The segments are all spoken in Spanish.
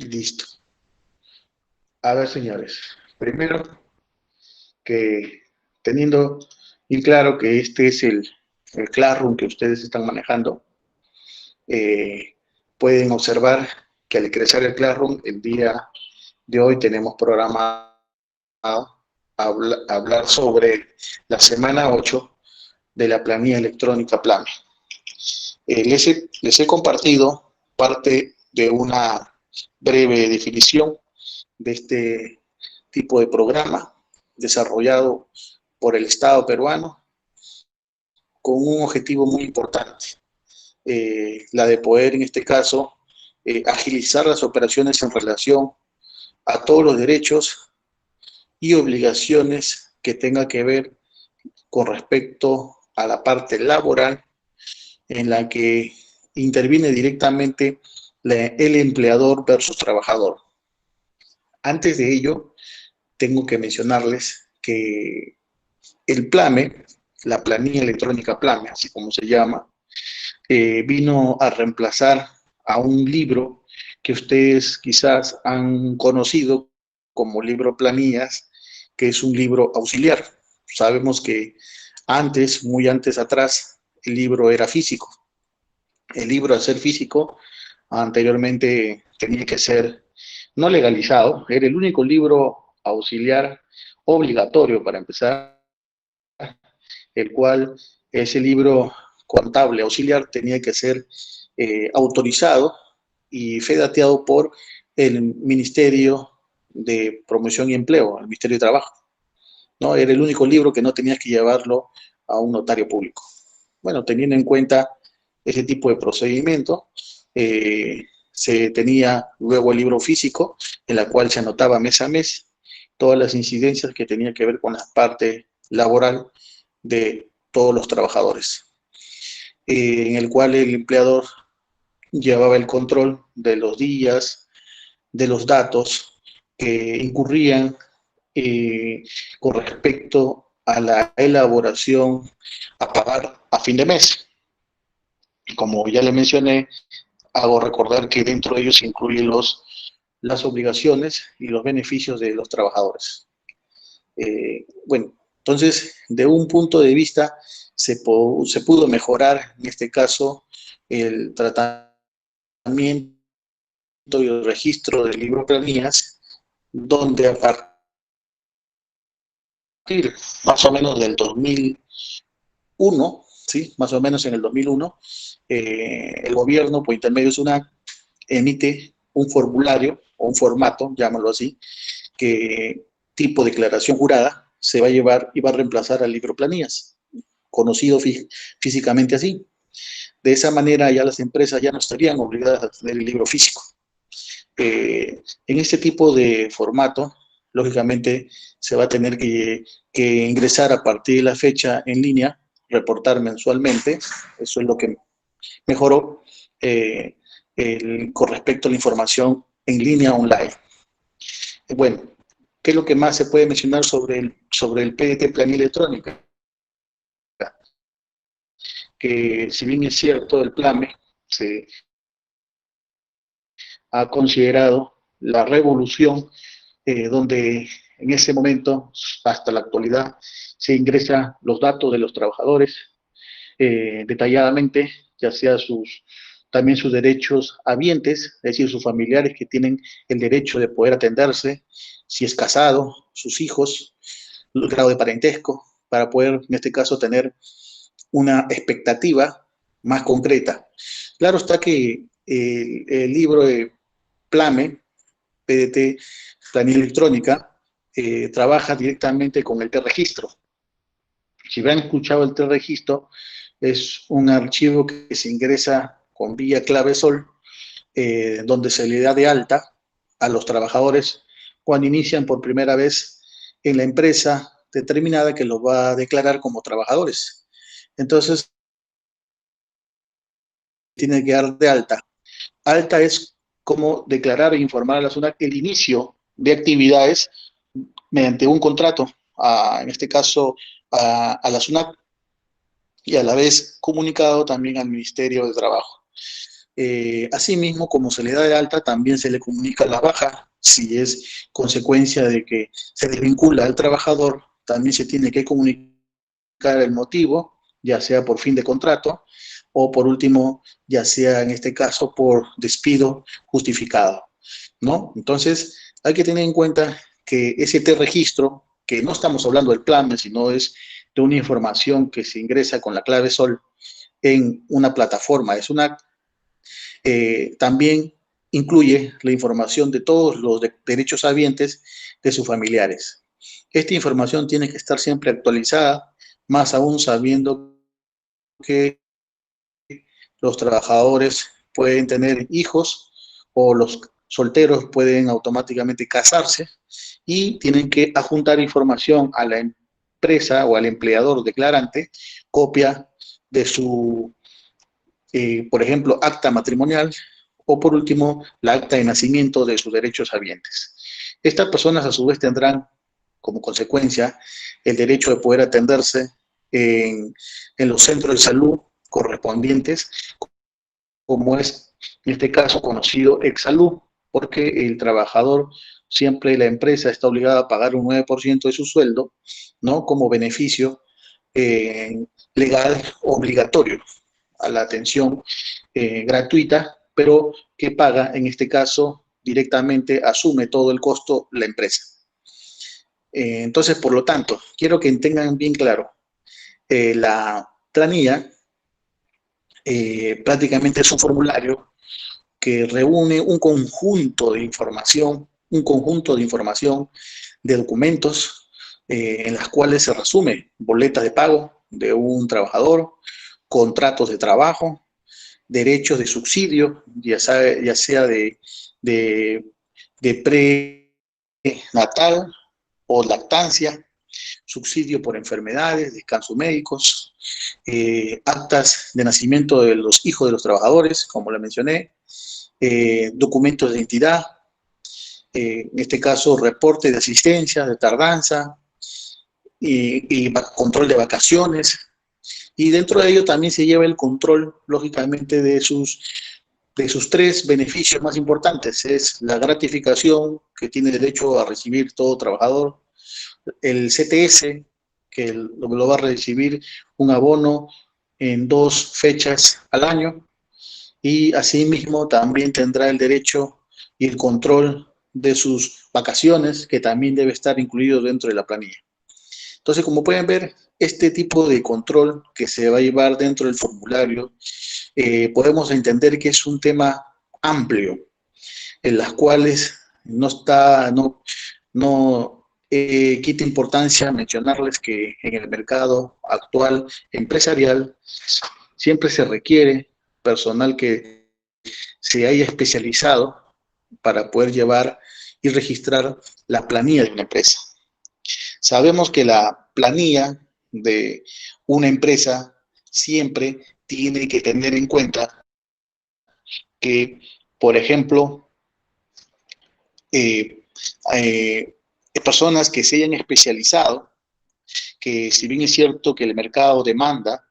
Listo. A ver, señores. Primero, que teniendo bien claro que este es el Classroom que ustedes están manejando, eh, pueden observar que al ingresar el Classroom, el día de hoy tenemos programado hablar sobre la semana 8 de la planilla electrónica PLAME. Les he compartido parte de una breve definición de este tipo de programa desarrollado por el Estado peruano con un objetivo muy importante, la de poder, en este caso, agilizar las operaciones en relación a todos los derechos y obligaciones que tenga que ver con respecto a la parte laboral en la que interviene directamente el empleador versus trabajador. Antes de ello, tengo que mencionarles que el PLAME, la planilla electrónica PLAME, así como se llama, vino a reemplazar a un libro que ustedes quizás han conocido como libro planillas, que es un libro auxiliar. Sabemos que antes, muy antes atrás, el libro era físico. El libro, al ser físico, anteriormente tenía que ser no legalizado, era el único libro auxiliar obligatorio para empezar, el cual ese libro contable auxiliar tenía que ser autorizado y fedateado por el Ministerio de Promoción y Empleo, el Ministerio de Trabajo. ¿No? Era el único libro que no tenías que llevarlo a un notario público. Bueno, teniendo en cuenta ese tipo de procedimiento, se tenía luego el libro físico, en la cual se anotaba mes a mes todas las incidencias que tenía que ver con la parte laboral de todos los trabajadores, en el cual el empleador llevaba el control de los días, de los datos que incurrían eh, con respecto a la elaboración a pagar a fin de mes. Como ya le mencioné, hago recordar que dentro de ellos se incluyen las obligaciones y los beneficios de los trabajadores. Bueno, entonces, de un punto de vista, se pudo mejorar, en este caso, el tratamiento y el registro del libro de planillas, donde a partir más o menos del 2001, ¿sí? Más o menos en el 2001, el gobierno, por intermedio de SUNAT, emite un formulario o un formato, llámalo así, que tipo declaración jurada se va a llevar y va a reemplazar al libro planillas, conocido físicamente así. De esa manera ya las empresas ya no estarían obligadas a tener el libro físico. En este tipo de formato, lógicamente, se va a tener que ingresar a partir de la fecha en línea, reportar mensualmente, eso es lo que mejoró con respecto a la información en línea online. Bueno, ¿qué es lo que más se puede mencionar sobre el PDT planilla electrónica? Que si bien es cierto, el PLAME se ha considerado la revolución donde en ese momento, hasta la actualidad, se ingresan los datos de los trabajadores detalladamente, ya sea también sus derechos habientes, es decir, sus familiares que tienen el derecho de poder atenderse, si es casado, sus hijos, el grado de parentesco, para poder, en este caso, tener una expectativa más concreta. Claro está que el libro de PLAME, PDT, planilla electrónica, trabaja directamente con el T-registro. Si han escuchado el T-registro, es un archivo que se ingresa con vía clave SOL, donde se le da de alta a los trabajadores cuando inician por primera vez en la empresa determinada que los va a declarar como trabajadores. Entonces, tiene que dar de alta. Alta es como declarar e informar a la SUNAT el inicio de actividades mediante un contrato, en este caso a la SUNAT, y a la vez comunicado también al Ministerio de Trabajo. Asimismo, como se le da de alta, también se le comunica la baja. Si es consecuencia de que se desvincula al trabajador, también se tiene que comunicar el motivo, ya sea por fin de contrato o por último, ya sea en este caso por despido justificado, ¿no? Entonces, hay que tener en cuenta que ese registro, que no estamos hablando del plan, sino es de una información que se ingresa con la clave SOL en una plataforma, es una también incluye la información de todos los derechos habientes de sus familiares. Esta información tiene que estar siempre actualizada, más aún sabiendo que los trabajadores pueden tener hijos o los solteros pueden automáticamente casarse y tienen que adjuntar información a la empresa o al empleador declarante, copia de su por ejemplo, acta matrimonial o por último, la acta de nacimiento de sus derechos habientes. Estas personas a su vez tendrán como consecuencia el derecho de poder atenderse en los centros de salud correspondientes, como es en este caso conocido Exsalud, porque el trabajador siempre la empresa está obligada a pagar un 9% de su sueldo, ¿no? Como beneficio legal obligatorio a la atención gratuita, pero que paga, en este caso, directamente asume todo el costo la empresa. Entonces, por lo tanto, quiero que tengan bien claro, la planilla prácticamente es un formulario que reúne un conjunto de información de documentos en las cuales se resume boletas de pago de un trabajador, contratos de trabajo, derechos de subsidio, ya sea de, de prenatal o lactancia, subsidio por enfermedades, descansos médicos, actas de nacimiento de los hijos de los trabajadores, como le mencioné, documentos de identidad, en este caso reporte de asistencia, de tardanza y control de vacaciones. Y dentro de ello también se lleva el control, lógicamente, de sus tres beneficios más importantes. Es la gratificación que tiene derecho a recibir todo trabajador, el CTS, que lo va a recibir un abono en 2 fechas al año, y asimismo también tendrá el derecho y el control de sus vacaciones, que también debe estar incluido dentro de la planilla. Entonces, como pueden ver, este tipo de control que se va a llevar dentro del formulario, podemos entender que es un tema amplio, en las cuales no quita importancia mencionarles que en el mercado actual empresarial siempre se requiere personal que se haya especializado para poder llevar y registrar la planilla de una empresa. Sabemos que la planilla de una empresa siempre tiene que tener en cuenta que, por ejemplo, eh, eh, personas que se hayan especializado, que si bien es cierto que el mercado demanda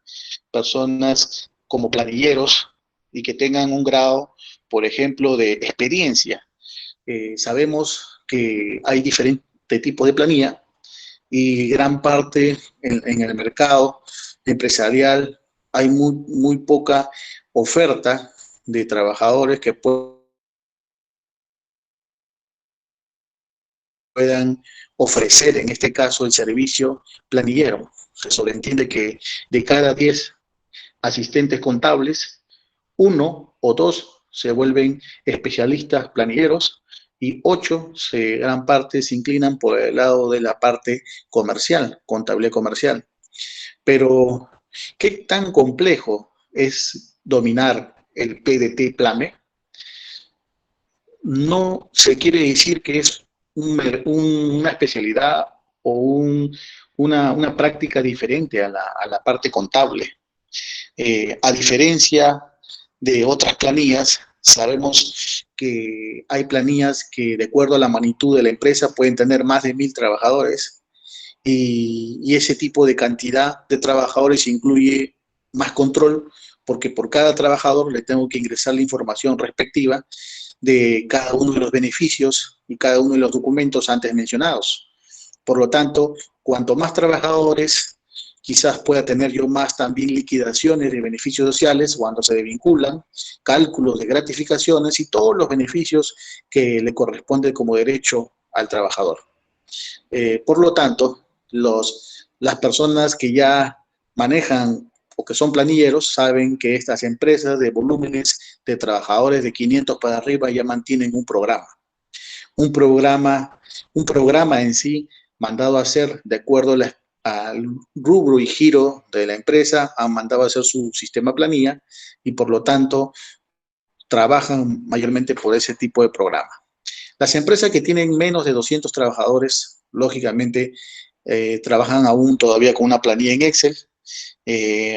personas como planilleros y que tengan un grado, por ejemplo, de experiencia. Sabemos que hay diferentes tipos de planilla y gran parte en el mercado empresarial hay muy poca oferta de trabajadores que puedan ofrecer, en este caso, el servicio planillero. Se sobreentiende que de cada 10 asistentes contables, 1 o 2 se vuelven especialistas planilleros y 8, gran parte, se inclinan por el lado de la parte comercial, contabilidad comercial. Pero, ¿qué tan complejo es dominar el PDT PLAME? No se quiere decir que es una especialidad o una práctica diferente a la parte contable. A diferencia de otras planillas, sabemos que hay planillas que, de acuerdo a la magnitud de la empresa, pueden tener más de 1000 trabajadores y ese tipo de cantidad de trabajadores incluye más control porque por cada trabajador le tengo que ingresar la información respectiva de cada uno de los beneficios y cada uno de los documentos antes mencionados. Por lo tanto, cuanto más trabajadores, quizás pueda tener yo más también liquidaciones de beneficios sociales cuando se desvinculan, cálculos de gratificaciones y todos los beneficios que le corresponden como derecho al trabajador. Por lo tanto, las personas que ya manejan o que son planilleros saben que estas empresas de volúmenes de trabajadores de 500 para arriba ya mantienen un programa. Un programa, un programa en sí mandado a hacer de acuerdo al rubro y giro de la empresa, han mandado a hacer su sistema planilla y por lo tanto trabajan mayormente por ese tipo de programa. Las empresas que tienen menos de 200 trabajadores, lógicamente, trabajan aún todavía con una planilla en Excel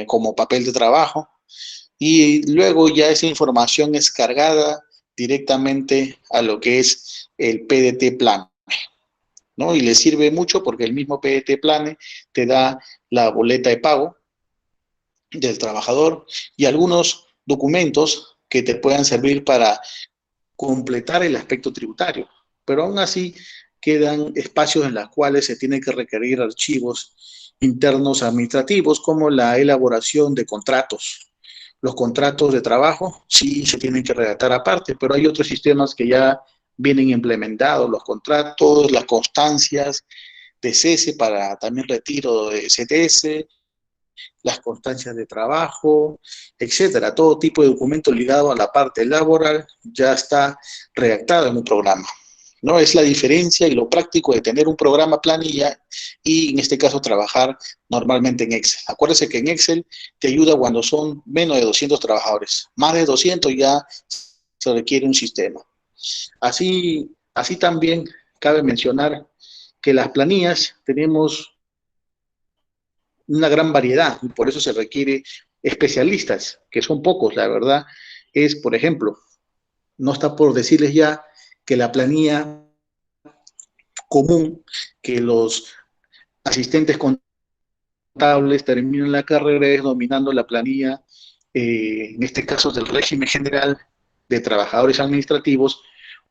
como papel de trabajo y luego ya esa información es cargada directamente a lo que es el PDT Plan, ¿no? Y le sirve mucho porque el mismo PDT Plan te da la boleta de pago del trabajador y algunos documentos que te puedan servir para completar el aspecto tributario, pero aún así quedan espacios en los cuales se tienen que requerir archivos internos administrativos como la elaboración de contratos. Los contratos de trabajo sí se tienen que redactar aparte, pero hay otros sistemas que ya vienen implementados, los contratos, las constancias de cese para también retiro de CTS, las constancias de trabajo, etcétera. Todo tipo de documento ligado a la parte laboral ya está redactado en un programa, ¿no? Es la diferencia y lo práctico de tener un programa planilla y en este caso trabajar normalmente en Excel. Acuérdese que en Excel te ayuda cuando son menos de 200 trabajadores. Más de 200 ya se requiere un sistema. Así también cabe mencionar que las planillas tenemos una gran variedad y por eso se requiere especialistas, que son pocos, la verdad. Es, por ejemplo, no está por decirles ya que la planilla común que los asistentes contables terminan la carrera es dominando la planilla, en este caso del régimen general de trabajadores administrativos,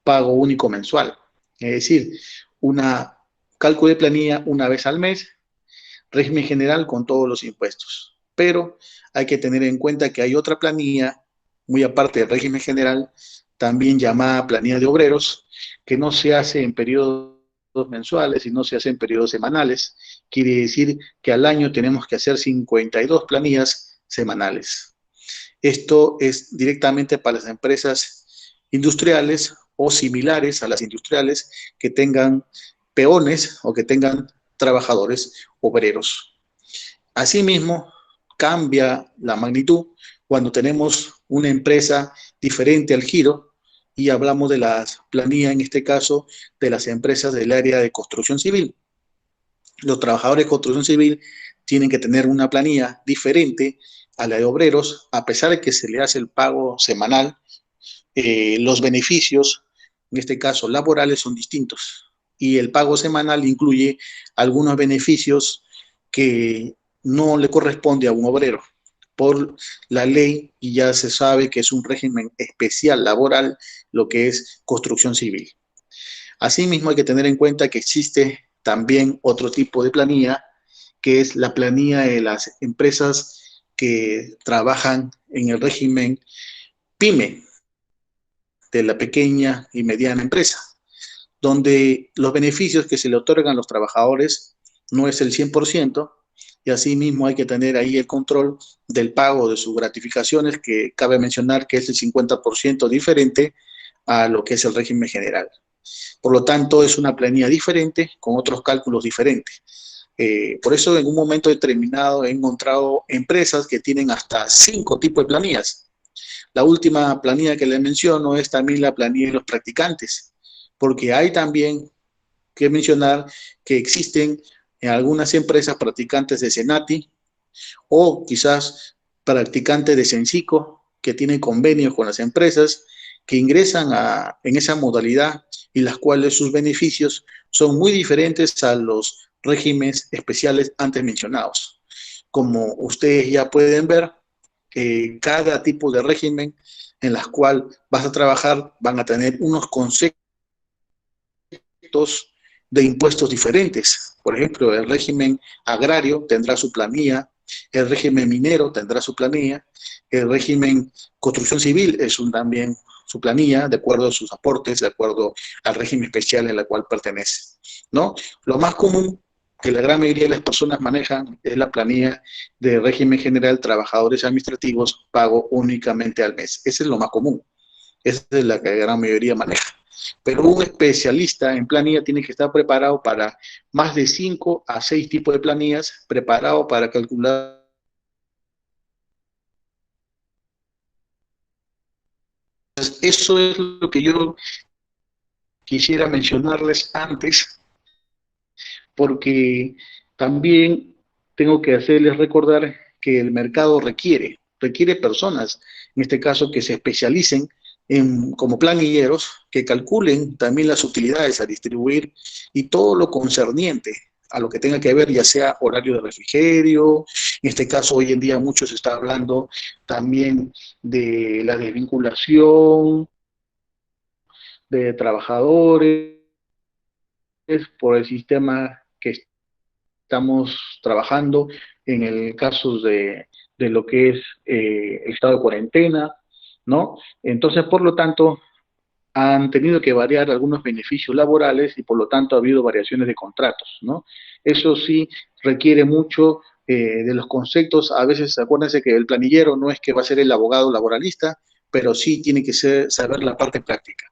pago único mensual. Es decir, una cálculo de planilla una vez al mes, régimen general con todos los impuestos. Pero hay que tener en cuenta que hay otra planilla, muy aparte del régimen general, también llamada planilla de obreros, que no se hace en periodos mensuales, sino se hace en periodos semanales. Quiere decir que al año tenemos que hacer 52 planillas semanales. Esto es directamente para las empresas industriales o similares a las industriales que tengan peones o que tengan trabajadores obreros. Asimismo, cambia la magnitud cuando tenemos una empresa diferente al giro y hablamos de las planillas, en este caso, de las empresas del área de construcción civil. Los trabajadores de construcción civil tienen que tener una planilla diferente a la de obreros, a pesar de que se le hace el pago semanal, los beneficios, en este caso laborales, son distintos. Y el pago semanal incluye algunos beneficios que no le corresponde a un obrero por la ley y ya se sabe que es un régimen especial laboral lo que es construcción civil. Asimismo hay que tener en cuenta que existe también otro tipo de planilla que es la planilla de las empresas que trabajan en el régimen PYME, de la pequeña y mediana empresa, donde los beneficios que se le otorgan a los trabajadores no es el 100%, y asimismo hay que tener ahí el control del pago de sus gratificaciones, que cabe mencionar que es el 50% diferente a lo que es el régimen general. Por lo tanto, es una planilla diferente, con otros cálculos diferentes. Por eso en un momento determinado he encontrado empresas que tienen hasta 5 tipos de planillas. La última planilla que les menciono es también la planilla de los practicantes, porque hay también que mencionar que existen en algunas empresas practicantes de Senati o quizás practicantes de Sensico que tienen convenios con las empresas que ingresan en esa modalidad y las cuales sus beneficios son muy diferentes a los regímenes especiales antes mencionados. Como ustedes ya pueden ver, cada tipo de régimen en las cual vas a trabajar van a tener unos conceptos de impuestos diferentes. Por ejemplo, el régimen agrario tendrá su planilla, el régimen minero tendrá su planilla, el régimen construcción civil también su planilla, de acuerdo a sus aportes, de acuerdo al régimen especial en el cual pertenece, ¿no? Lo más común que la gran mayoría de las personas manejan es la planilla de régimen general, trabajadores administrativos, pago únicamente al mes. Ese es lo más común. Esa es la que la gran mayoría maneja. Pero un especialista en planilla tiene que estar preparado para más de 5 a 6 tipos de planillas, preparado para calcular. Eso es lo que yo quisiera mencionarles antes, porque también tengo que hacerles recordar que el mercado requiere personas, en este caso, que se especialicen como planilleros, que calculen también las utilidades a distribuir y todo lo concerniente a lo que tenga que ver, ya sea horario de refrigerio, en este caso hoy en día mucho se está hablando también de la desvinculación de trabajadores por el sistema que estamos trabajando en el caso de lo que es el estado de cuarentena, ¿no? Entonces, por lo tanto, han tenido que variar algunos beneficios laborales y por lo tanto ha habido variaciones de contratos, ¿no? Eso sí requiere mucho de los conceptos. A veces acuérdense que el planillero no es que va a ser el abogado laboralista, pero sí tiene que saber la parte práctica.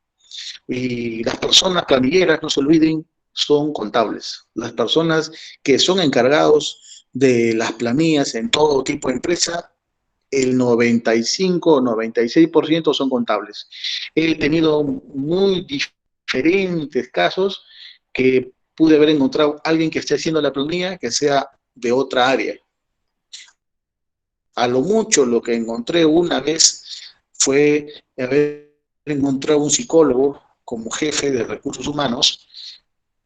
Y las personas planilleras, no se olviden, son contables. Las personas que son encargados de las planillas en todo tipo de empresa, el 95 o 96% son contables. He tenido muy diferentes casos que pude haber encontrado alguien que esté haciendo la planilla que sea de otra área. A lo mucho lo que encontré una vez fue haber encontrado un psicólogo como jefe de recursos humanos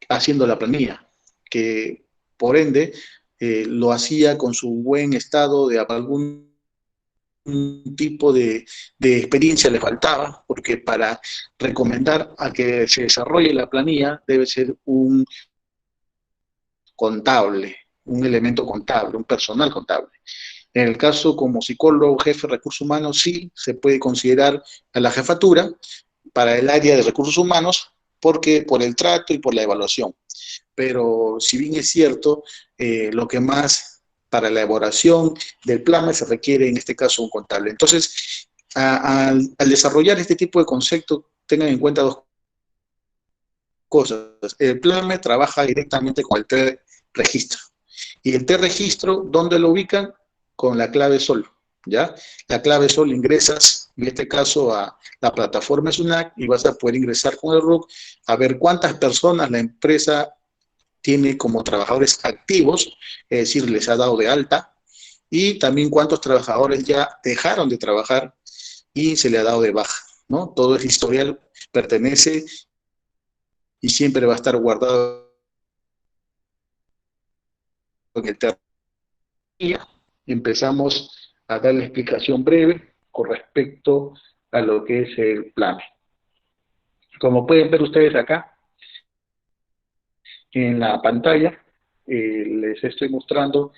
haciendo la planilla, que por ende lo hacía con su buen estado de algún tipo de experiencia le faltaba, porque para recomendar a que se desarrolle la planilla debe ser un contable, un elemento contable, un personal contable. En el caso como psicólogo, jefe de recursos humanos, sí se puede considerar a la jefatura para el área de recursos humanos, porque por el trato y por la evaluación. Pero si bien es cierto, lo que más para la elaboración del plan se requiere en este caso un contable. Entonces, al desarrollar este tipo de conceptos, tengan en cuenta dos cosas. El plan trabaja directamente con el T-registro. Y el T-registro, ¿dónde lo ubican? Con la clave SOL, ¿ya? La clave SOL ingresas, en este caso, a la plataforma SUNAT y vas a poder ingresar con el RUC a ver cuántas personas la empresa tiene como trabajadores activos, es decir, les ha dado de alta, y también cuántos trabajadores ya dejaron de trabajar y se le ha dado de baja, ¿no? Todo el historial pertenece y siempre va a estar guardado en el terreno. Empezamos a dar la explicación breve con respecto a lo que es el plan. Como pueden ver ustedes acá en la pantalla, les estoy mostrando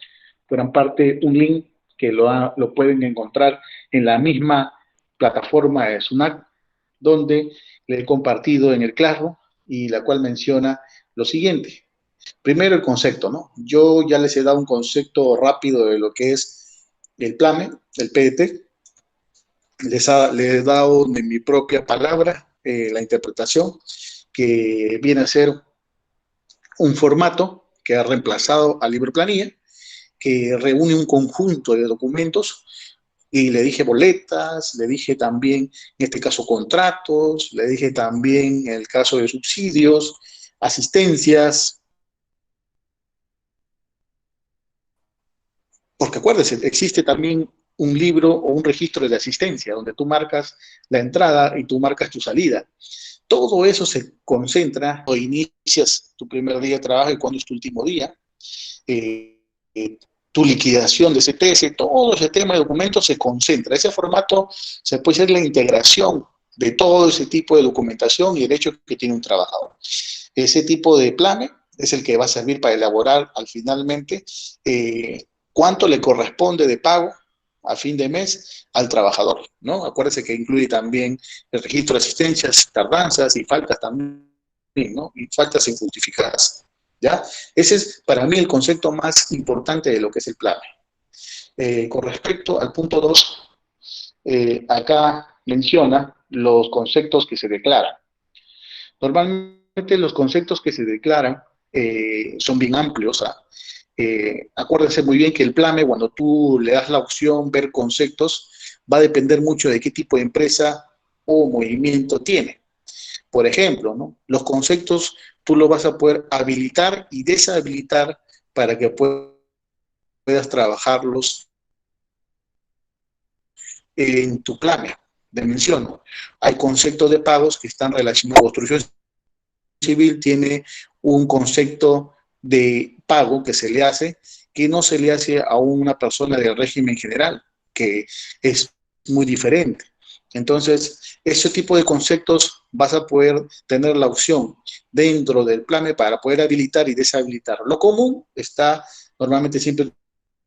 gran parte un link que lo pueden encontrar en la misma plataforma de SUNAT, donde le he compartido en el Classroom y la cual menciona lo siguiente. Primero el concepto, ¿no? Yo ya les he dado un concepto rápido de lo que es el PLAME, el PDT. Les he dado de mi propia palabra la interpretación, que viene a ser un formato que ha reemplazado al libro planilla, que reúne un conjunto de documentos, y le dije boletas, le dije también, en este caso, contratos, le dije también, en el caso de subsidios, asistencias, porque acuérdense, existe también un libro o un registro de asistencia, donde tú marcas la entrada y tú marcas tu salida. Todo eso se concentra o inicias tu primer día de trabajo y cuándo es tu último día. Eh, tu liquidación de CTS, todo ese tema de documentos se concentra. Ese formato se puede hacer la integración de todo ese tipo de documentación y derechos que tiene un trabajador. Ese tipo de plane es el que va a servir para elaborar al finalmente cuánto le corresponde de pago a fin de mes al trabajador, ¿no? Acuérdense que incluye también el registro de asistencias, tardanzas y faltas también, ¿no? Y faltas injustificadas, ¿ya? Ese es para mí el concepto más importante de lo que es el plane. Con respecto al punto 2, acá menciona los conceptos que se declaran. Normalmente los conceptos que se declaran son bien amplios. Acuérdense muy bien que el PLAME, cuando tú le das la opción ver conceptos, va a depender mucho de qué tipo de empresa o movimiento tiene. Por ejemplo, ¿no? Los conceptos tú los vas a poder habilitar y deshabilitar para que puedas trabajarlos en tu PLAME. Menciono, hay conceptos de pagos que están relacionados a construcción civil, tiene un concepto de pago que se le hace, que no se le hace a una persona del régimen general, que es muy diferente. Entonces, ese tipo de conceptos vas a poder tener la opción dentro del PLAME para poder habilitar y deshabilitar. Lo común está normalmente siempre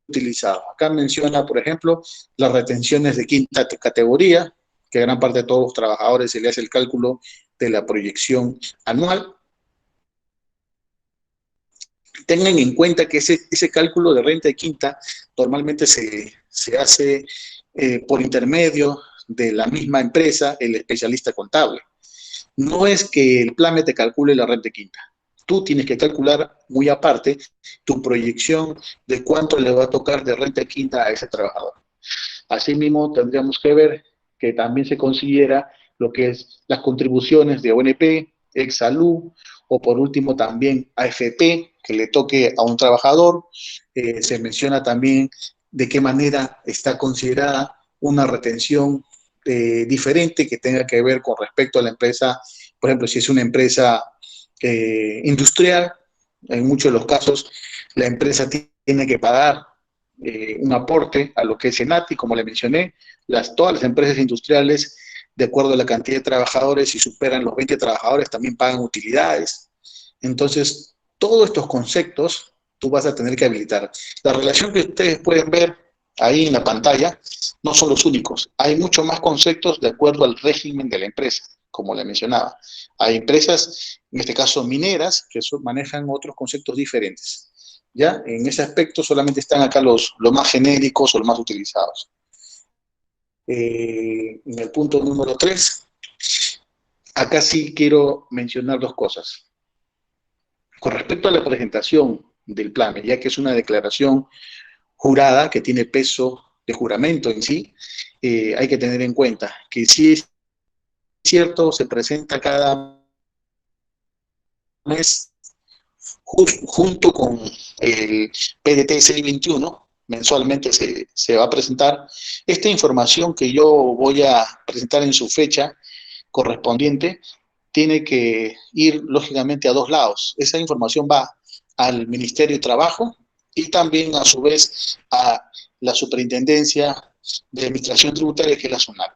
utilizado. Acá menciona, por ejemplo, las retenciones de quinta categoría, que a gran parte de todos los trabajadores se le hace el cálculo de la proyección anual. Tengan en cuenta que ese cálculo de renta de quinta normalmente se hace por intermedio de la misma empresa, el especialista contable. No es que el PLAME te calcule la renta de quinta. Tú tienes que calcular muy aparte tu proyección de cuánto le va a tocar de renta de quinta a ese trabajador. Asimismo, tendríamos que ver que también se considera lo que es las contribuciones de ONP, Exsalud, o por último también AFP, que le toque a un trabajador. Se menciona también de qué manera está considerada una retención diferente que tenga que ver con respecto a la empresa. Por ejemplo, si es una empresa industrial, en muchos de los casos la empresa tiene que pagar un aporte a lo que es Senati, como le mencioné, todas las empresas industriales, de acuerdo a la cantidad de trabajadores, si superan los 20 trabajadores, también pagan utilidades. Entonces, todos estos conceptos tú vas a tener que habilitar. La relación que ustedes pueden ver ahí en la pantalla no son los únicos. Hay muchos más conceptos de acuerdo al régimen de la empresa, como le mencionaba. Hay empresas, en este caso mineras, que manejan otros conceptos diferentes. ¿Ya? En ese aspecto solamente están acá los más genéricos o los más utilizados. En el punto número 3, acá sí quiero mencionar dos cosas. Con respecto a la presentación del plan, ya que es una declaración jurada que tiene peso de juramento en sí, hay que tener en cuenta que si es cierto, se presenta cada mes junto con el PDT 621, mensualmente se va a presentar esta información que yo voy a presentar en su fecha correspondiente, tiene que ir lógicamente a dos lados. Esa información va al Ministerio de Trabajo y también a su vez a la Superintendencia de Administración Tributaria, que es la SUNAT.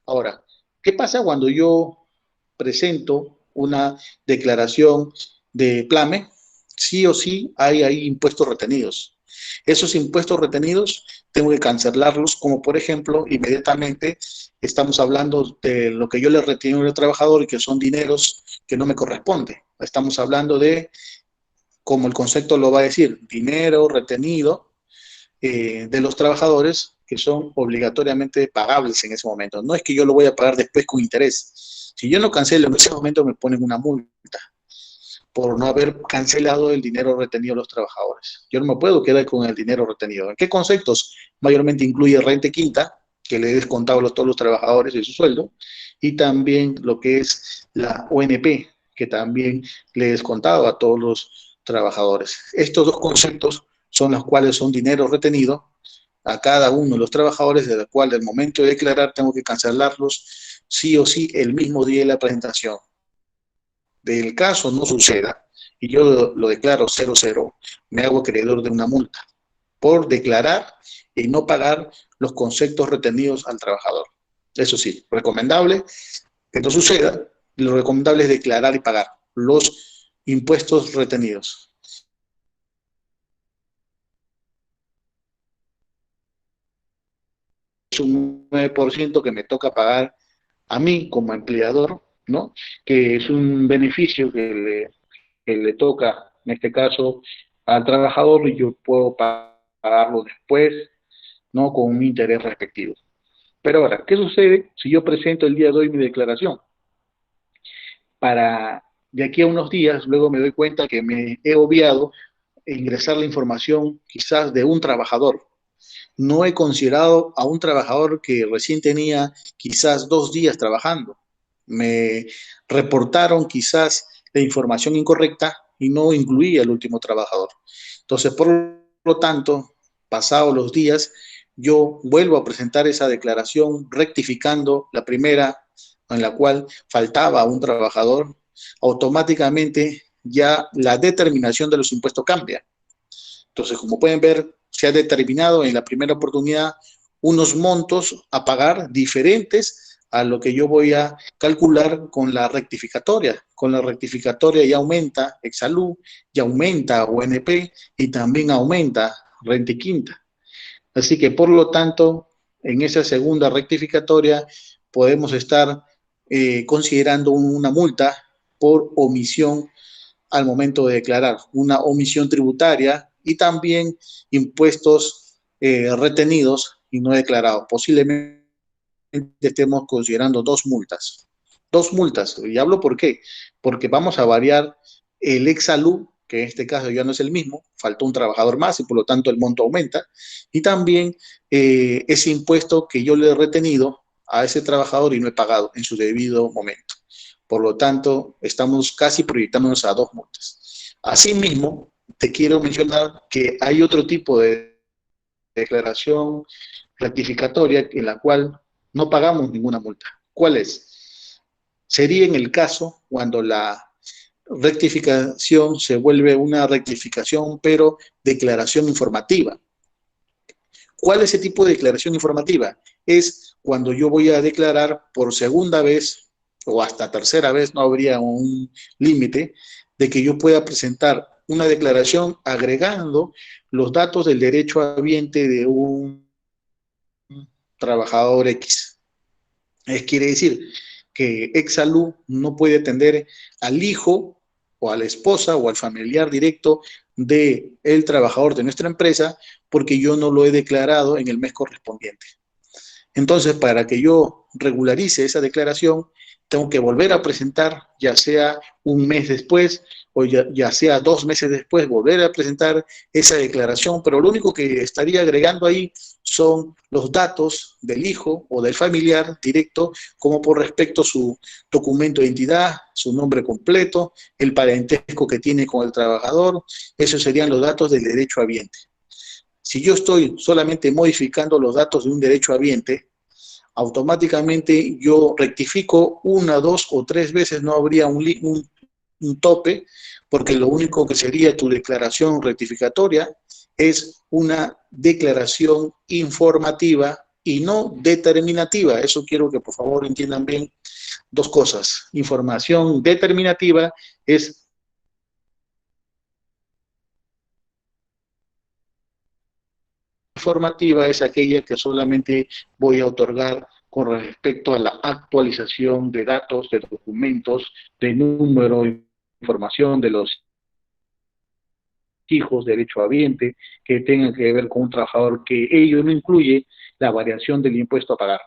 Ahora, ¿qué pasa cuando yo presento una declaración de PLAME? Sí o sí hay ahí impuestos retenidos. Esos impuestos retenidos tengo que cancelarlos, como por ejemplo, inmediatamente estamos hablando de lo que yo le retiro al trabajador y que son dineros que no me corresponde. Estamos hablando de, como el concepto lo va a decir, dinero retenido de los trabajadores que son obligatoriamente pagables en ese momento. No es que yo lo voy a pagar después con interés. Si yo no cancelo en ese momento me ponen una multa por no haber cancelado el dinero retenido a los trabajadores. Yo no me puedo quedar con el dinero retenido. ¿En qué conceptos? Mayormente incluye renta quinta, que le he descontado a todos los trabajadores de su sueldo, y también lo que es la ONP, que también le he descontado a todos los trabajadores. Estos dos conceptos son los cuales son dinero retenido a cada uno de los trabajadores, de la cual al momento de declarar tengo que cancelarlos sí o sí el mismo día de la presentación. Del caso no suceda y yo lo declaro 00, me hago acreedor de una multa. por declarar y no pagar los conceptos retenidos al trabajador. Eso sí, recomendable que no suceda, lo recomendable es declarar y pagar los impuestos retenidos. Es un 9% que me toca pagar a mí como empleador, ¿no? Que es un beneficio que le toca, en este caso, al trabajador y yo puedo pagarlo después, ¿no? Con un interés respectivo. Pero ahora, ¿qué sucede si yo presento el día de hoy mi declaración? Para de aquí a unos días, luego me doy cuenta que me he obviado ingresar la información quizás de un trabajador. No he considerado a un trabajador que recién tenía quizás 2 días trabajando. Me reportaron quizás la información incorrecta y no incluía al último trabajador. Entonces, por lo tanto, pasados los días, yo vuelvo a presentar esa declaración rectificando la primera en la cual faltaba un trabajador, automáticamente ya la determinación de los impuestos cambia. Entonces, como pueden ver, se ha determinado en la primera oportunidad unos montos a pagar diferentes a lo que yo voy a calcular con la rectificatoria. Con la rectificatoria ya aumenta Exsalud, ya aumenta ONP y también aumenta Renta y Quinta. Así que, por lo tanto, en esa segunda rectificatoria podemos estar considerando una multa por omisión al momento de declarar, una omisión tributaria y también impuestos retenidos y no declarados. Posiblemente estemos considerando dos multas. Dos multas. ¿Y hablo por qué? Porque vamos a variar el Exsalud, que en este caso ya no es el mismo, faltó un trabajador más y por lo tanto el monto aumenta, y también ese impuesto que yo le he retenido a ese trabajador y no he pagado en su debido momento. Por lo tanto, estamos casi proyectándonos a dos multas. Asimismo, te quiero mencionar que hay otro tipo de declaración rectificatoria en la cual no pagamos ninguna multa. ¿Cuál es? Sería en el caso cuando la rectificación se vuelve una rectificación, pero declaración informativa. ¿Cuál es ese tipo de declaración informativa? Es cuando yo voy a declarar por segunda vez o hasta tercera vez, no habría un límite, de que yo pueda presentar una declaración agregando los datos del derecho habiente de un trabajador X. Quiere decir que Exsalud no puede atender al hijo o a la esposa o al familiar directo del trabajador de nuestra empresa porque yo no lo he declarado en el mes correspondiente. Entonces, para que yo regularice esa declaración, tengo que volver a presentar, ya sea un mes después o ya sea 2 meses después, volver a presentar esa declaración, pero lo único que estaría agregando ahí son los datos del hijo o del familiar directo, como por respecto a su documento de identidad, su nombre completo, el parentesco que tiene con el trabajador, esos serían los datos del derecho habiente. Si yo estoy solamente modificando los datos de un derecho habiente, automáticamente yo rectifico una, dos o tres veces, no habría un tope, porque lo único que sería tu declaración rectificatoria es una declaración informativa y no determinativa. Eso quiero que por favor entiendan bien dos cosas. Información determinativa es informativa es aquella que solamente voy a otorgar con respecto a la actualización de datos, de documentos, de número, de información de los hijos, derecho habiente, que tengan que ver con un trabajador, que ello no incluye la variación del impuesto a pagar.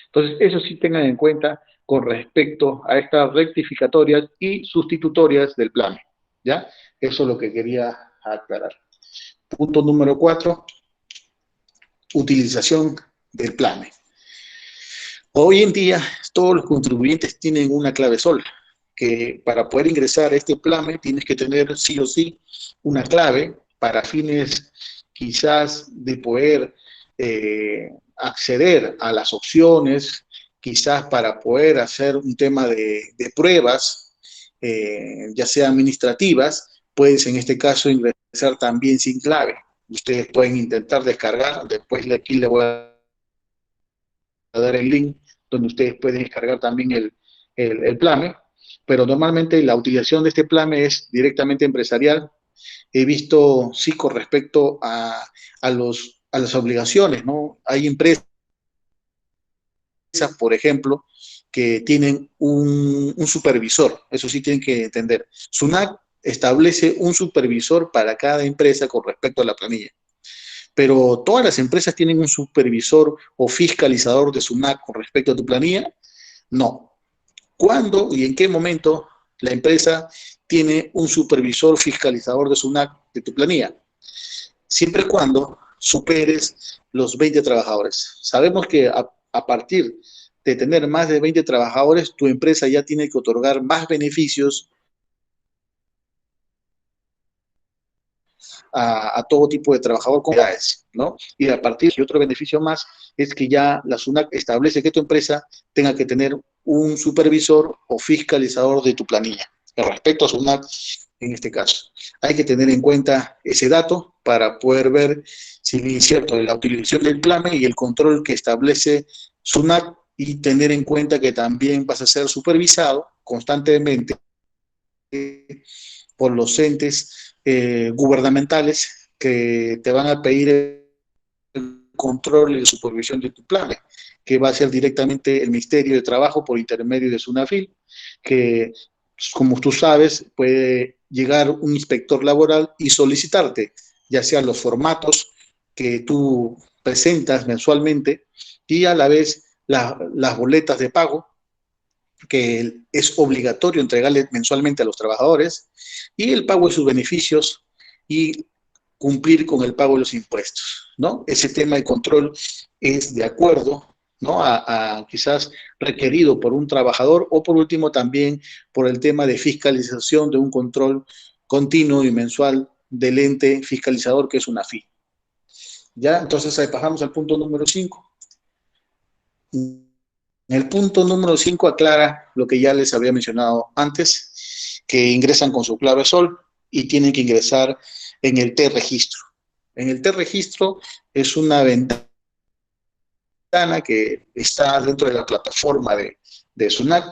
Entonces, eso sí tengan en cuenta con respecto a estas rectificatorias y sustitutorias del plan. ¿Ya? Eso es lo que quería aclarar. Punto número 4, utilización del plan. Hoy en día todos los contribuyentes tienen una clave sol, que para poder ingresar a este plan tienes que tener sí o sí una clave para fines quizás de poder acceder a las opciones, quizás para poder hacer un tema de pruebas, ya sea administrativas, puedes en este caso ingresar también sin clave. Ustedes pueden intentar descargar, después aquí le voy a dar el link donde ustedes pueden descargar también el PLAME, pero normalmente la utilización de este PLAME es directamente empresarial. He visto, sí, con respecto a las obligaciones, ¿no? Hay empresas, por ejemplo, que tienen un supervisor, eso sí tienen que entender. SUNAT establece un supervisor para cada empresa con respecto a la planilla, pero todas las empresas tienen un supervisor o fiscalizador de SUNAT con respecto a tu planilla. No. ¿Cuándo y en qué momento la empresa tiene un supervisor fiscalizador de SUNAT de tu planilla? Siempre y cuando superes los 20 trabajadores. Sabemos que a partir de tener más de 20 trabajadores, tu empresa ya tiene que otorgar más beneficios todo tipo de trabajador con edades, ¿no? Y a partir de otro beneficio más es que ya la SUNAT establece que tu empresa tenga que tener un supervisor o fiscalizador de tu planilla. Respecto a SUNAT, en este caso, hay que tener en cuenta ese dato para poder ver si es cierto la utilización del PLAME y el control que establece SUNAT, y tener en cuenta que también vas a ser supervisado constantemente por los entes gubernamentales que te van a pedir el control y la supervisión de tu plan, que va a ser directamente el Ministerio de Trabajo por intermedio de SUNAFIL, que, como tú sabes, puede llegar un inspector laboral y solicitarte, ya sean los formatos que tú presentas mensualmente y a la vez las boletas de pago que es obligatorio entregarle mensualmente a los trabajadores, y el pago de sus beneficios y cumplir con el pago de los impuestos, ¿no? Ese tema de control es de acuerdo, ¿no? A quizás requerido por un trabajador, o por último también por el tema de fiscalización de un control continuo y mensual del ente fiscalizador que es una FI. Ya, entonces ahí pasamos al punto número 5. El punto número 5 aclara lo que ya les había mencionado antes, que ingresan con su clave SOL y tienen que ingresar en el T-registro. En el T-registro es una ventana que está dentro de la plataforma de SUNAT,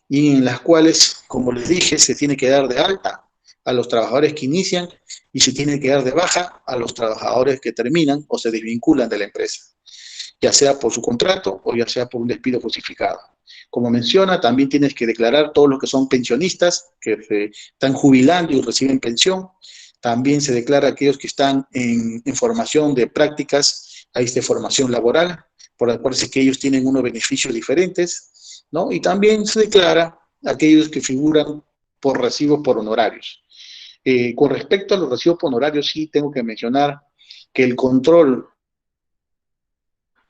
y en las cuales, como les dije, se tiene que dar de alta a los trabajadores que inician y se tiene que dar de baja a los trabajadores que terminan o se desvinculan de la empresa, ya sea por su contrato o ya sea por un despido justificado. Como menciona, también tienes que declarar todos los que son pensionistas, que se están jubilando y reciben pensión. También se declara aquellos que están en formación de prácticas, ahí está formación laboral, por acuérdense que ellos tienen unos beneficios diferentes, ¿no? Y también se declara aquellos que figuran por recibos por honorarios. Con respecto a los recibos por honorarios, sí tengo que mencionar que el control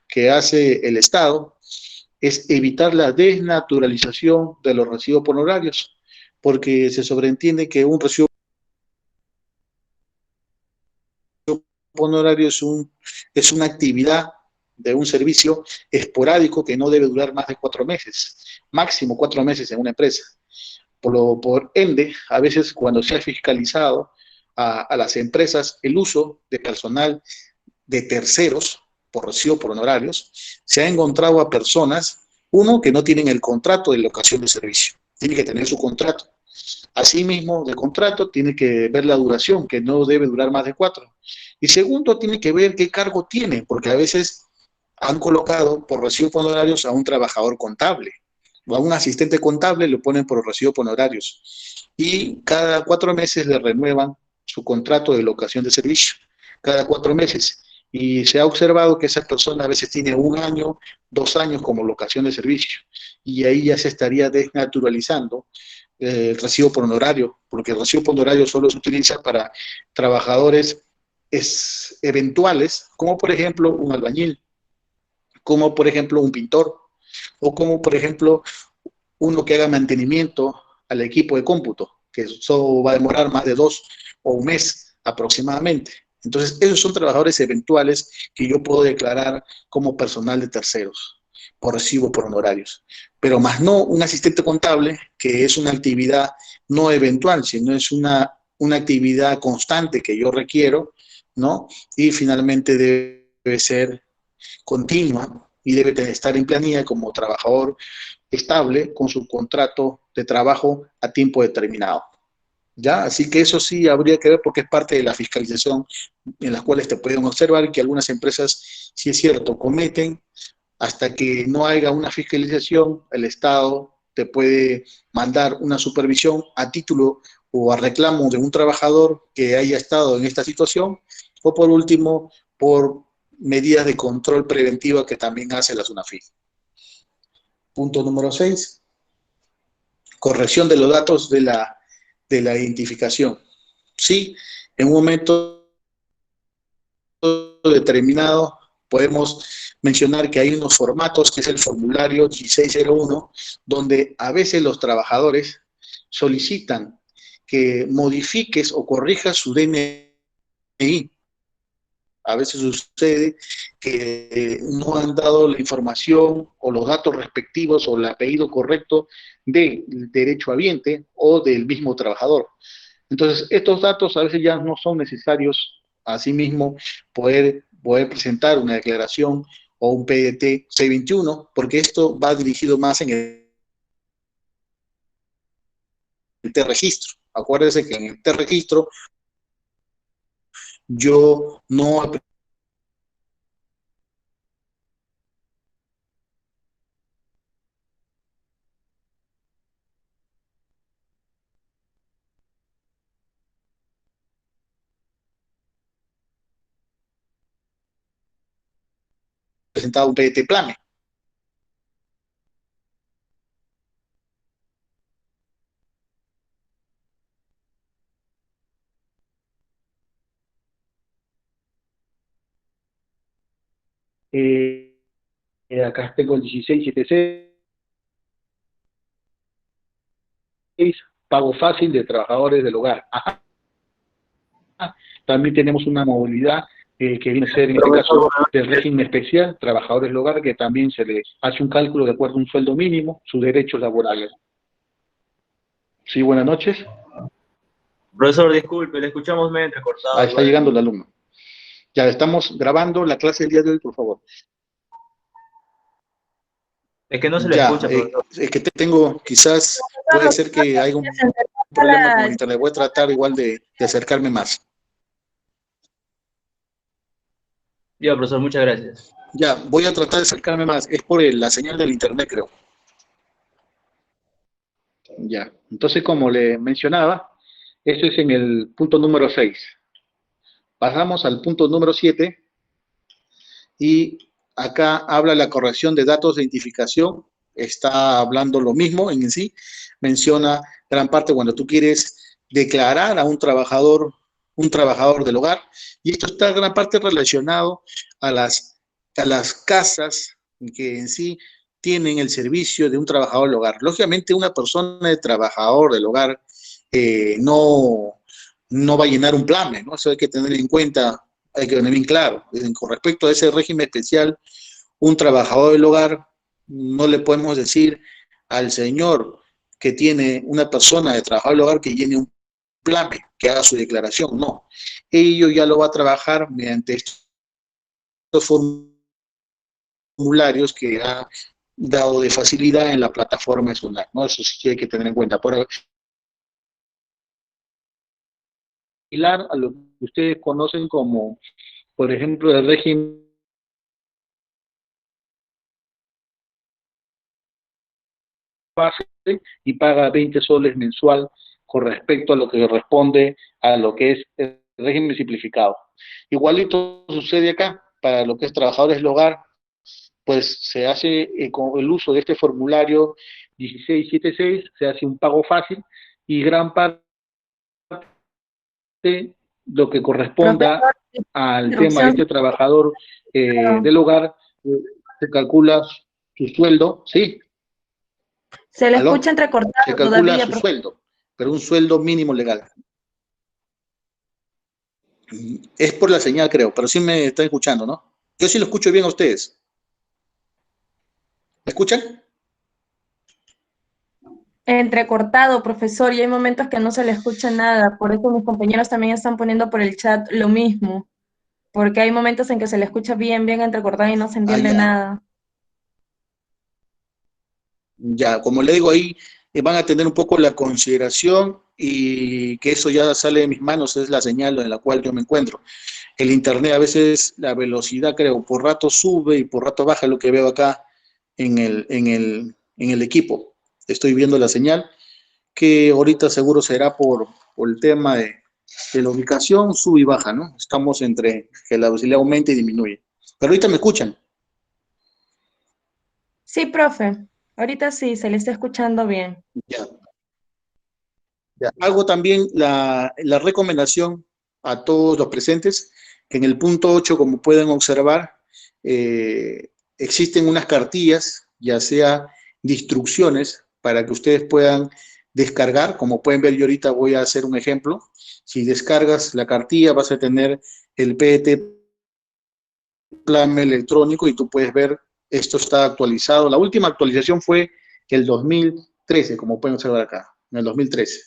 que hace el Estado es evitar la desnaturalización de los recibos por honorarios, porque se sobreentiende que un recibo por honorario es una actividad de un servicio esporádico que no debe durar más de 4 meses, máximo 4 meses en una empresa. Por ende, a veces cuando se ha fiscalizado a las empresas el uso de personal de terceros por recibo por honorarios, se ha encontrado a personas, uno, que no tienen el contrato de locación de servicio, tiene que tener su contrato. Asimismo, de contrato tiene que ver la duración, que no debe durar más de 4. Y segundo, tiene que ver qué cargo tiene, porque a veces han colocado por recibo por honorarios a un trabajador contable o a un asistente contable, lo ponen por recibo por honorarios. Y cada 4 meses le renuevan su contrato de locación de servicio, cada 4 meses. Y se ha observado que esa persona a veces tiene 1 año, 2 años como locación de servicio. Y ahí ya se estaría desnaturalizando el recibo por honorario, porque el recibo por honorario solo se utiliza para trabajadores eventuales, como por ejemplo un albañil, como por ejemplo un pintor, o como por ejemplo uno que haga mantenimiento al equipo de cómputo, que eso va a demorar más de 2 o 1 mes aproximadamente. Entonces, esos son trabajadores eventuales que yo puedo declarar como personal de terceros, por recibo por honorarios. Pero más no un asistente contable, que es una actividad no eventual, sino es una actividad constante que yo requiero ¿no? Y finalmente debe ser continua y debe estar en planilla como trabajador estable con su contrato de trabajo a tiempo determinado. ¿Ya? Así que eso sí habría que ver porque es parte de la fiscalización en las cuales te pueden observar que algunas empresas, si es cierto, cometen, hasta que no haya una fiscalización, el Estado te puede mandar una supervisión a título o a reclamo de un trabajador que haya estado en esta situación, o por último, por medidas de control preventiva que también hace la SUNAFIL. Punto número 6, corrección de los datos de la identificación. Sí, en un momento determinado podemos mencionar que hay unos formatos, que es el formulario 1601, donde a veces los trabajadores solicitan que modifiques o corrijas su DNI. A veces sucede que no han dado la información o los datos respectivos o el apellido correcto del derechohabiente o del mismo trabajador. Entonces, estos datos a veces ya no son necesarios, asimismo, poder presentar una declaración o un PDT C21, porque esto va dirigido más en el T-registro. Acuérdense que en el T-registro yo no he presentado un PDT plame. Eh, Acá tengo el 1676, pago fácil de trabajadores del hogar. Ajá. También tenemos una movilidad que viene a ser, en este caso, del régimen especial, trabajadores del hogar, que también se les hace un cálculo de acuerdo a un sueldo mínimo, sus derechos laborales. Sí, buenas noches. Profesor, disculpe, le escuchamos medio entrecortado. Está llegando el alumno. Ya estamos grabando la clase del día de hoy, por favor. Es que no se le Ya, escucha, profesor. es que tengo, quizás, puede ser que haya un problema con el internet. Voy a tratar igual de acercarme más. Ya, profesor, muchas gracias. Ya, voy a tratar de acercarme más. Es por la señal del internet, creo. Ya, entonces, como le mencionaba, eso es en el punto número 6. Pasamos al punto número 7 y acá habla la corrección de datos de identificación. Está hablando lo mismo en sí. Menciona gran parte cuando tú quieres declarar a un trabajador del hogar, y esto está gran parte relacionado a las casas que en sí tienen el servicio de un trabajador del hogar. Lógicamente, una persona de trabajador del hogar no va a llenar un plan, ¿no? Eso hay que tener en cuenta, hay que tener bien claro. Con respecto a ese régimen especial, un trabajador del hogar, no le podemos decir al señor que tiene una persona de trabajador del hogar que llene un plan, que haga su declaración, no. Ello ya lo va a trabajar mediante estos formularios que ha dado de facilidad en la plataforma SUNAT, ¿no? Eso sí hay que tener en cuenta. Por similar a lo que ustedes conocen como, por ejemplo, el régimen base y paga 20 soles mensual con respecto a lo que responde a lo que es el régimen simplificado. Igualito sucede acá, para lo que es trabajadores del hogar, pues se hace con el uso de este formulario 1676, se hace un pago fácil y gran parte lo que corresponda al tema de este trabajador del hogar, se calcula su sueldo, ¿sí? Se le ¿Aló? escucha entrecortado Se calcula todavía. su sueldo, pero un sueldo mínimo legal. Es por la señal, creo, pero sí me están escuchando, ¿no? Yo sí lo escucho bien a ustedes. ¿Me escuchan? Entrecortado, profesor, y hay momentos que no se le escucha nada. Por eso mis compañeros también están poniendo por el chat lo mismo. porque hay momentos en que se le escucha bien entrecortado y no se entiende Allá. nada. Ya, como le digo ahí, van a tener un poco la consideración y que eso ya sale de mis manos, es la señal en la cual yo me encuentro. El internet a veces la velocidad, creo, por rato sube y por rato baja, lo que veo acá en el equipo. Estoy viendo la señal, que ahorita seguro será por el tema de la ubicación, sube y baja, ¿no? Estamos entre que la velocidad aumenta y disminuye. Pero ahorita me escuchan. Sí, profe, ahorita sí, se le está escuchando bien. Ya. Ya. Hago también la recomendación a todos los presentes que en el punto 8, como pueden observar, existen unas cartillas, ya sea de instrucciones, para que ustedes puedan descargar. Como pueden ver, yo ahorita voy a hacer un ejemplo. Si descargas la cartilla, vas a tener el PET plan electrónico y tú puedes ver, esto está actualizado. La última actualización fue el 2013, como pueden observar acá, en el 2013,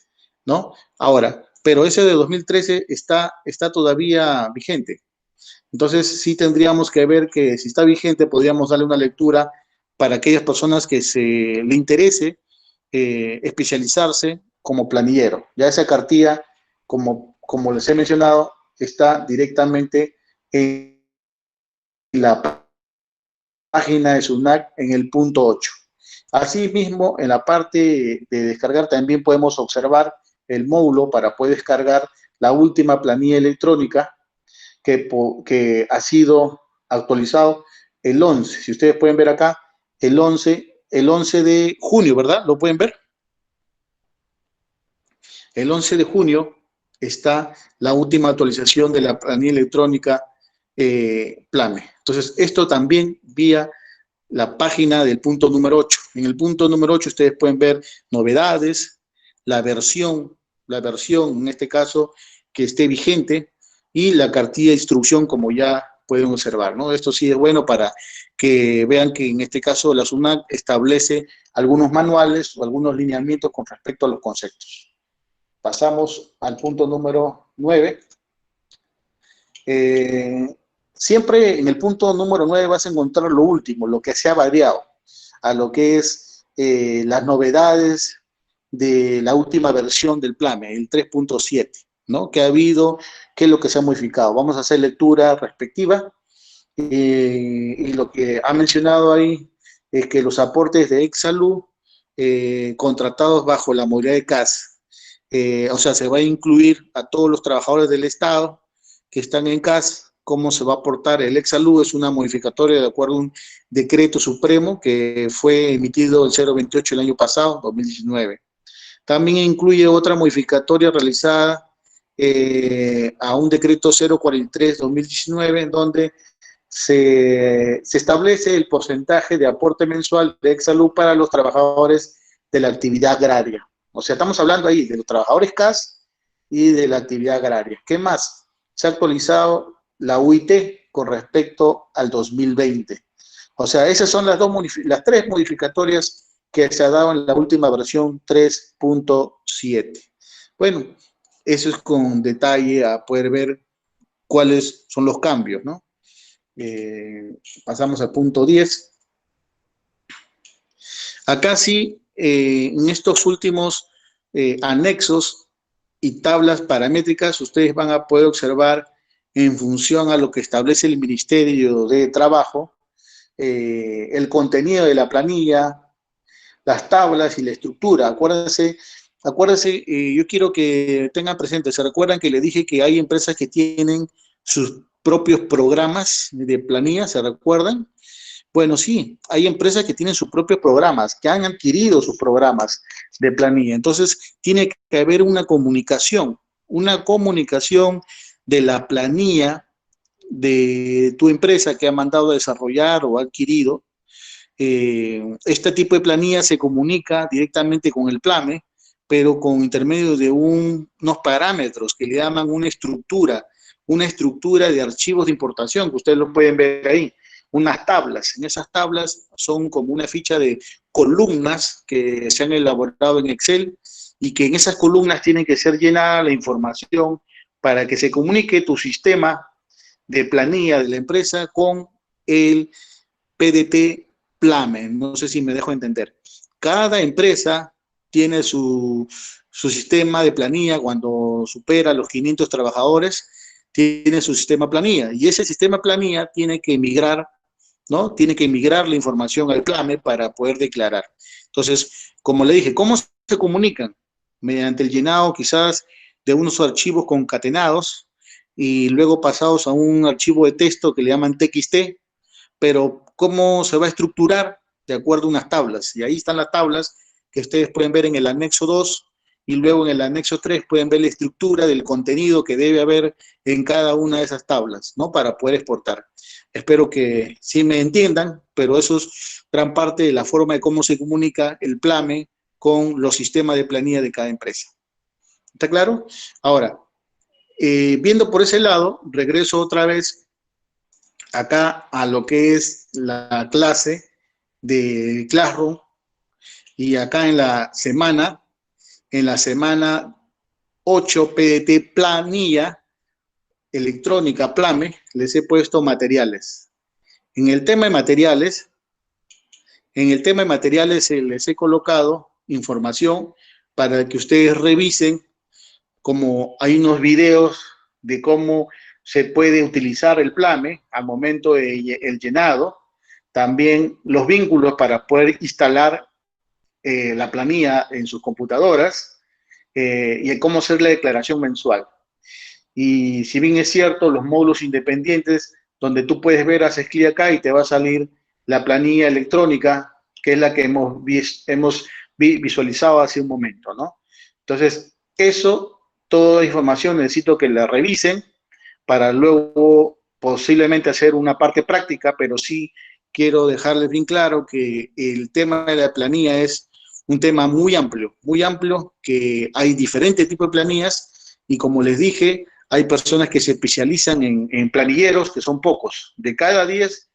¿no? Ahora, pero ese de 2013 está todavía vigente. Entonces, sí tendríamos que ver que si está vigente, podríamos darle una lectura para aquellas personas que le interese especializarse como planillero. Ya esa cartilla, como les he mencionado, está directamente en la página de SUNAT en el punto 8. Asimismo, en la parte de descargar también podemos observar el módulo para poder descargar la última planilla electrónica que ha sido actualizado el 11. Si ustedes pueden ver acá, el 11 de junio, ¿verdad? ¿Lo pueden ver? El 11 de junio está la última actualización de la planilla electrónica PLAME. Entonces, esto también vía la página del punto número 8. En el punto número 8 ustedes pueden ver novedades, la versión en este caso que esté vigente y la cartilla de instrucción, como ya pueden observar, ¿no? Esto sí es bueno para que vean que en este caso la SUNAT establece algunos manuales o algunos lineamientos con respecto a los conceptos. Pasamos al punto número 9. Siempre en el punto número 9 vas a encontrar lo último, lo que se ha variado, a lo que es las novedades de la última versión del PLAME, el 3.7, ¿no? ¿Qué ha habido? ¿Qué es lo que se ha modificado? Vamos a hacer lectura respectiva y lo que ha mencionado ahí es que los aportes de Exsalud contratados bajo la modalidad de CAS, o sea, se va a incluir a todos los trabajadores del Estado que están en CAS, cómo se va a aportar el Exsalud, es una modificatoria de acuerdo a un decreto supremo que fue emitido el 028 el año pasado, 2019. También incluye otra modificatoria realizada a un decreto 043-2019, en donde se establece el porcentaje de aporte mensual de Exsalud para los trabajadores de la actividad agraria. O sea, estamos hablando ahí de los trabajadores CAS y de la actividad agraria. ¿Qué más? Se ha actualizado la UIT con respecto al 2020. O sea, esas son las tres modificatorias que se ha dado en la última versión 3.7. Bueno, eso es con detalle a poder ver cuáles son los cambios, ¿no? Pasamos al punto 10. Acá sí, en estos últimos anexos y tablas paramétricas, ustedes van a poder observar en función a lo que establece el Ministerio de Trabajo, el contenido de la planilla, las tablas y la estructura. Acuérdense, yo quiero que tengan presente, ¿se recuerdan que les dije que hay empresas que tienen sus propios programas de planilla? ¿Se recuerdan? Bueno, sí, hay empresas que tienen sus propios programas, que han adquirido sus programas de planilla. Entonces, tiene que haber una comunicación de la planilla de tu empresa que ha mandado a desarrollar o ha adquirido. Este tipo de planilla se comunica directamente con el PLAME, pero con intermedio de unos parámetros que le llaman una estructura de archivos de importación, que ustedes lo pueden ver ahí, unas tablas. En esas tablas son como una ficha de columnas que se han elaborado en Excel y que en esas columnas tiene que ser llenada la información para que se comunique tu sistema de planilla de la empresa con el PDT Plame. No sé si me dejo entender. Cada empresa tiene su sistema de planilla. Cuando supera los 500 trabajadores, tiene su sistema planilla. Y ese sistema planilla tiene que migrar, ¿no? Tiene que migrar la información al Plame para poder declarar. Entonces, como le dije, ¿cómo se comunican? Mediante el llenado quizás de unos archivos concatenados y luego pasados a un archivo de texto que le llaman TXT, pero ¿cómo se va a estructurar? De acuerdo a unas tablas. Y ahí están las tablas que ustedes pueden ver en el anexo 2 y luego en el anexo 3 pueden ver la estructura del contenido que debe haber en cada una de esas tablas, ¿no? Para poder exportar. Espero que sí me entiendan, pero eso es gran parte de la forma de cómo se comunica el Plame con los sistemas de planilla de cada empresa. ¿Está claro? Ahora, viendo por ese lado, regreso otra vez acá a lo que es la clase de Classroom y acá en la semana 8 PDT planilla electrónica Plame, les he puesto materiales. En el tema de materiales les he colocado información para que ustedes revisen, como hay unos videos de cómo se puede utilizar el Plame al momento del llenado, también los vínculos para poder instalar la planilla en sus computadoras y en cómo hacer la declaración mensual. Y si bien es cierto, los módulos independientes, donde tú puedes ver, haces clic acá y te va a salir la planilla electrónica, que es la que hemos visualizado hace un momento, ¿no? Entonces, toda información necesito que la revisen para luego posiblemente hacer una parte práctica, pero sí quiero dejarles bien claro que el tema de la planilla es un tema muy amplio, que hay diferentes tipos de planillas y como les dije, hay personas que se especializan en planilleros, que son pocos. De cada 10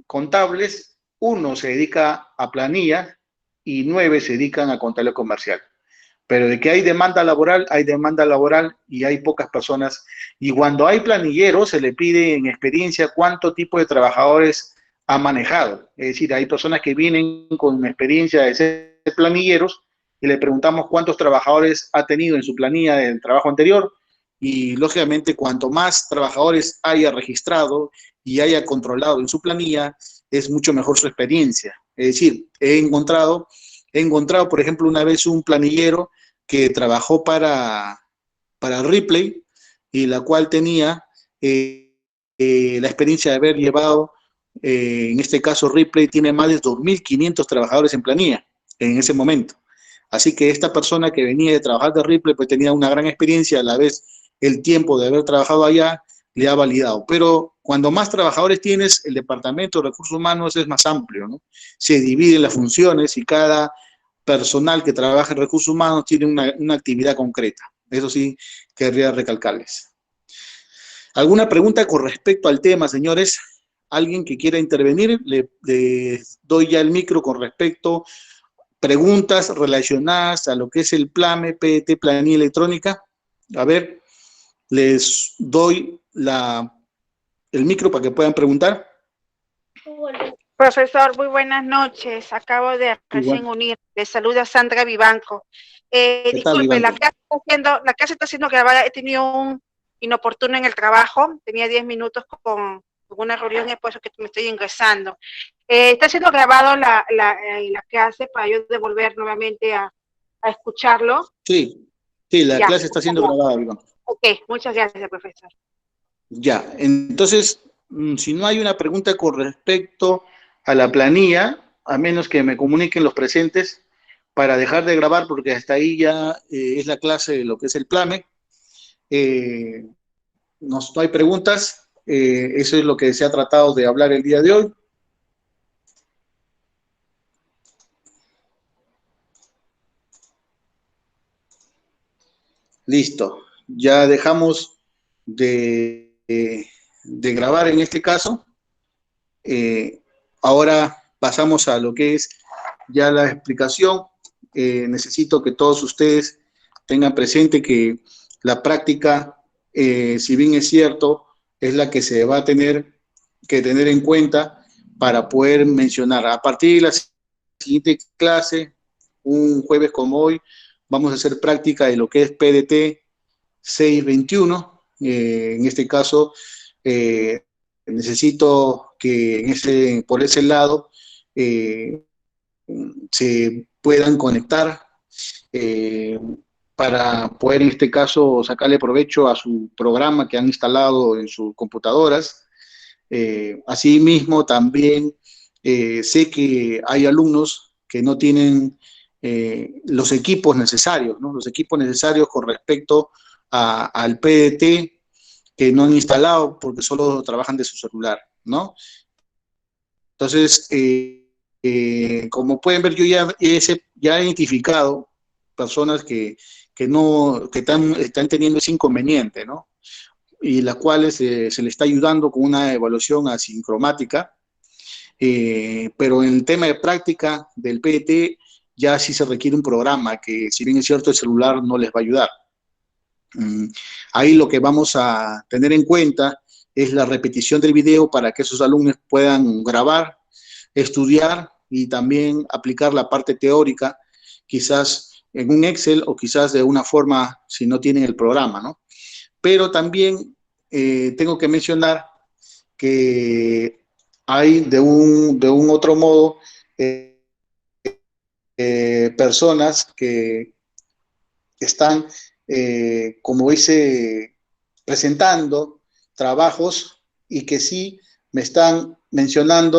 contables, 1 se dedica a planilla y 9 se dedican a contabilidad comercial. Pero de que hay demanda laboral y hay pocas personas. Y cuando hay planilleros, se le pide en experiencia cuánto tipo de trabajadores ha manejado. Es decir, hay personas que vienen con experiencia de ser planilleros y le preguntamos cuántos trabajadores ha tenido en su planilla del trabajo anterior y, lógicamente, cuanto más trabajadores haya registrado y haya controlado en su planilla, es mucho mejor su experiencia. Es decir, he encontrado, por ejemplo, una vez un planillero que trabajó para Ripley y la cual tenía la experiencia de haber llevado, en este caso Ripley tiene más de 2.500 trabajadores en planilla en ese momento. Así que esta persona que venía de trabajar de Ripley pues tenía una gran experiencia, a la vez el tiempo de haber trabajado allá le ha validado. Pero cuando más trabajadores tienes, el departamento de recursos humanos es más amplio, ¿no? Se dividen las funciones y cada personal que trabaja en recursos humanos tiene una actividad concreta. Eso sí, querría recalcarles. ¿Alguna pregunta con respecto al tema, señores? ¿Alguien que quiera intervenir? Le doy ya el micro con respecto a preguntas relacionadas a lo que es el Plame, PDT, planilla electrónica. A ver, les doy el micro para que puedan preguntar. Profesor, muy buenas noches. Acabo de recién unir. Les saluda Sandra Vivanco. Disculpe, la clase está siendo grabada. He tenido un inoportuno en el trabajo. Tenía 10 minutos con una reunión y es por eso que me estoy ingresando. Está siendo grabado la clase para yo devolver nuevamente a escucharlo. Sí, la clase está siendo grabada, Vivanco. Ok, muchas gracias, profesor. Ya, entonces, si no hay una pregunta con respecto a la planilla, a menos que me comuniquen los presentes para dejar de grabar, porque hasta ahí ya es la clase de lo que es el Plame. No hay preguntas, eso es lo que se ha tratado de hablar el día de hoy. Listo, ya dejamos de grabar en este caso. Ahora pasamos a lo que es ya la explicación. Necesito que todos ustedes tengan presente que la práctica, si bien es cierto, es la que se va a tener que tener en cuenta para poder mencionar. A partir de la siguiente clase, un jueves como hoy, vamos a hacer práctica de lo que es PDT 621. En este caso, necesito que por ese lado se puedan conectar eh, para poder en este caso sacarle provecho a su programa que han instalado en sus computadoras. Asimismo, también sé que hay alumnos que no tienen los equipos necesarios, ¿no? Los equipos necesarios con respecto al PDT que no han instalado porque solo trabajan de su celular, ¿no? Entonces, como pueden ver, yo ya he identificado personas que están teniendo ese inconveniente, ¿no? Y las cuales se le está ayudando con una evaluación asincromática, pero en el tema de práctica del PDT ya sí se requiere un programa que, si bien es cierto, el celular no les va a ayudar. Ahí lo que vamos a tener en cuenta es la repetición del video para que esos alumnos puedan grabar, estudiar y también aplicar la parte teórica, quizás en un Excel o quizás de una forma si no tienen el programa, ¿no? Pero también tengo que mencionar que hay de un otro modo personas que están, como dice, presentando trabajos y que sí me están mencionando